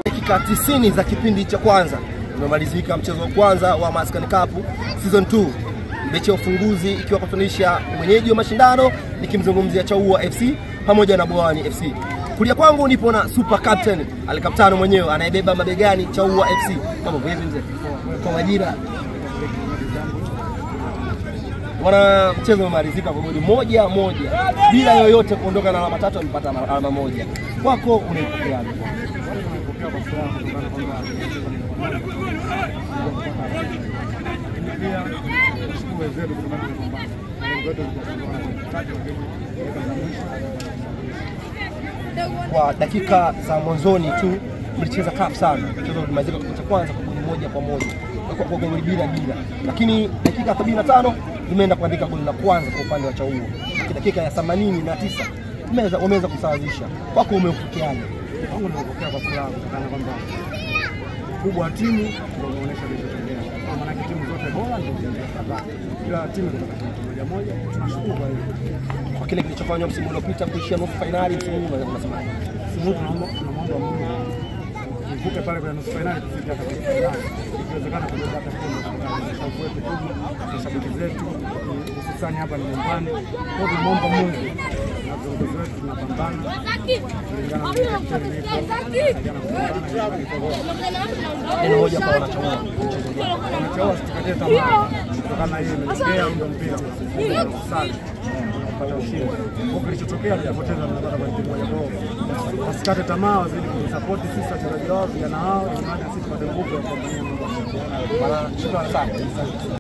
Dakika 90 za kipindi cha kwanza umemalizika, mchezo wa kwanza wa Maskani Cup Season 2. Mechi ya ufunguzi ikiwa kufananisha mwenyeji wa mashindano nikimzungumzia Chaua FC pamoja na Bwawani FC. Kulia kwangu nipo na super captain, alikaptano mwenyewe anayebeba mabegani Chaua FC. Kama vipi mzee? Kwa majira. Wana mchezo umemalizika kwa goli moja bila yoyote kuondoka na alama 3, amepata alama 1. Kwako unaipokea vipi? Kwa dakika za mwanzoni tu mlicheza kafu sana. Mchezo ulimalizika kwa kwanza kwa goli 1-1. Kwa goli bila. Lakini dakika 75 imeenda kuandika goli la kwanza kwa upande wa Chaua. Dakika ya 89 wameweza kusawazisha. Kwako umeupokeaje? Wangu nimepokea kwa furaha kutokana kwamba kubwa wa timu ndio inaonyesha kilichotokea. Kwa maana timu zote bora ndio zinapata. Kila timu inapata moja. Tunashukuru kwa hiyo. Kwa kile kilichofanywa msimu uliopita kuishia nusu finali, msimu huu unasema Mungu tunaomba Mungu tuvuke pale kwa nusu finali tufike hata kwenye finali. Ikiwezekana kupata kombe kwa sababu wetu kubwa mashabiki zetu hususani hapa ni nyumbani. Kwa hiyo tunaomba Mungu na viongozi wetu tunapambana. Neno moja kwa wanachaua. Wanachaua tusikate tamaa. Kutokana hiyo imetokea ndio mpira sana. Tunapata ushindi. Kwa kilichotokea tutapoteza tunapata kwa timu moja kwa. Wasikate tamaa, wazidi kusupport sisi wachezaji wao, vijana wao, na sisi tupate nguvu ya kupambania mambo. Bana, shukrani sana.